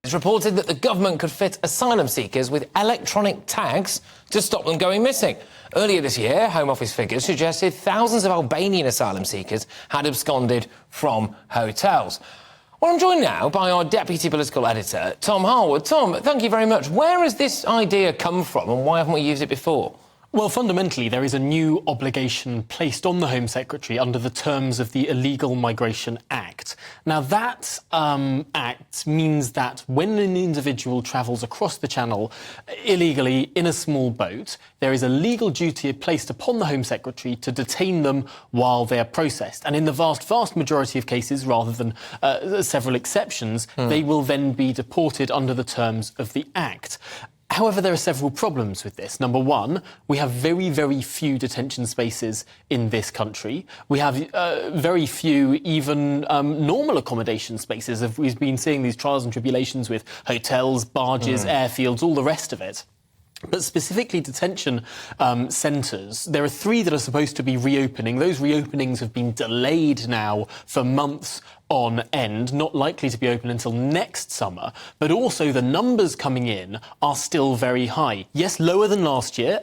It's reported that the government could fit asylum seekers with electronic tags to stop them going missing. Earlier this year, Home Office figures suggested thousands of Albanian asylum seekers had absconded from hotels. Well, I'm joined now by our Deputy Political Editor, Tom Harwood. Tom, thank you very much. Where has this idea come from and why haven't we used it before? Well, fundamentally, there is a new obligation placed on the Home Secretary under the terms of the Illegal Migration Act. Now, that act means that when an individual travels across the Channel illegally in a small boat, there is a legal duty placed upon the Home Secretary to detain them while they are processed. And in the vast majority of cases, rather than several exceptions, they will then be deported under the terms of the Act. However, there are several problems with this. Number one, we have very few detention spaces in this country. We have very few even normal accommodation spaces. We've been seeing these trials and tribulations with hotels, barges, airfields, all the rest of it. But specifically detention centres, there are 3 that are supposed to be reopening. Those reopenings have been delayed now for months on end, not likely to be open until next summer. But also the numbers coming in are still very high. Yes, lower than last year.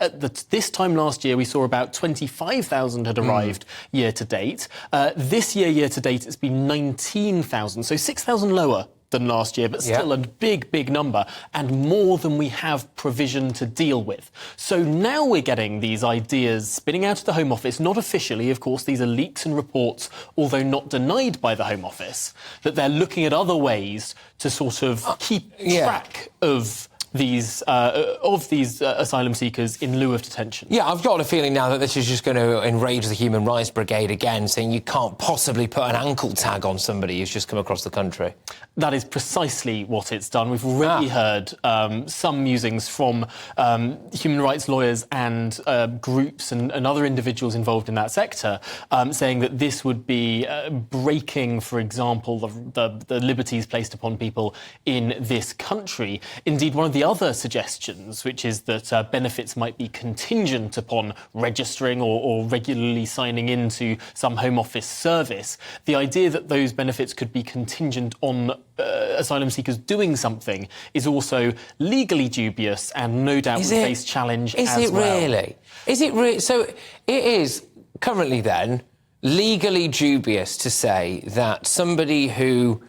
This time last year, we saw about 25,000 had arrived year to date. This year to date, it's been 19,000, so 6,000 lower than last year, but still a big number, and more than we have provision to deal with. So now we're getting these ideas spinning out of the Home Office, not officially, of course, these are leaks and reports, although not denied by the Home Office, that they're looking at other ways to sort of keep track of these asylum seekers in lieu of detention. Yeah, I've got a feeling now that this is just going to enrage the Human Rights Brigade again, saying you can't possibly put an ankle tag on somebody who's just come across the country. That is precisely what it's done. We've already heard some musings from human rights lawyers and groups and other individuals involved in that sector saying that this would be breaking, for example, the liberties placed upon people in this country. Indeed, one of the other suggestions, which is that benefits might be contingent upon registering or regularly signing into some Home Office service, the idea that those benefits could be contingent on asylum seekers doing something is also legally dubious and no doubt would face challenge as well. Is it really? Is it really? So it is currently then legally dubious to say that somebody who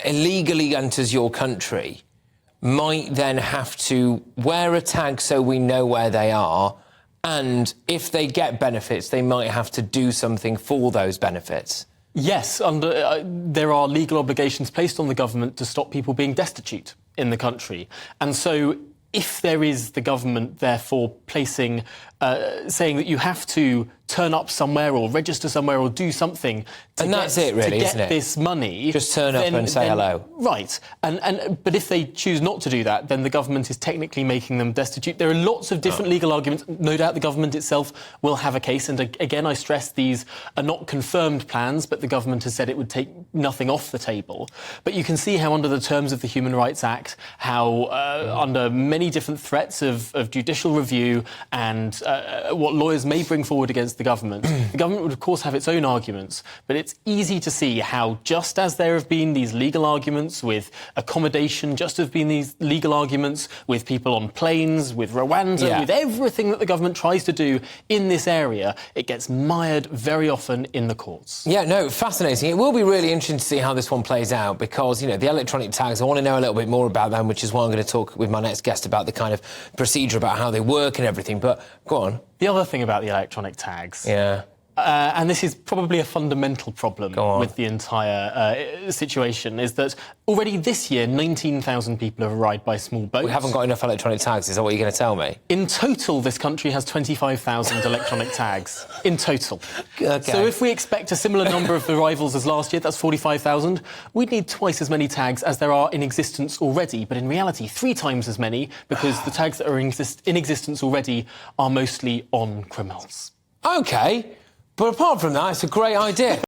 illegally enters your country might then have to wear a tag so we know where they are, and if they get benefits, they might have to do something for those benefits. Yes, there are legal obligations placed on the government to stop people being destitute in the country. And so if there is the government, therefore, saying that you have to turn up somewhere or register somewhere or do something to get this money, just turn up and say hello. Right. But if they choose not to do that, then the government is technically making them destitute. There are lots of different legal arguments. No doubt the government itself will have a case. And again, I stress these are not confirmed plans, but the government has said it would take nothing off the table. But you can see how under the terms of the Human Rights Act, how under many different threats of judicial review and what lawyers may bring forward against the government would, of course, have its own arguments. But it's easy to see how, just as there have been these legal arguments with accommodation, just as have been these legal arguments with people on planes, with Rwanda, with everything that the government tries to do in this area, it gets mired very often in the courts. Yeah, no, fascinating. It will be really interesting to see how this one plays out because, you know, the electronic tags, I want to know a little bit more about them, which is why I'm going to talk with my next guest about the kind of procedure, about how they work and everything. But go on. The other thing about the electronic tags, and this is probably a fundamental problem with the entire situation, is that already this year, 19,000 people have arrived by small boats. We haven't got enough electronic tags, is that what you're going to tell me? In total, this country has 25,000 electronic tags. In total. Okay. So if we expect a similar number of arrivals as last year, that's 45,000, we'd need twice as many tags as there are in existence already, but in reality, 3 times as many, because the tags that are in existence already are mostly on criminals. OK. But apart from that, it's a great idea.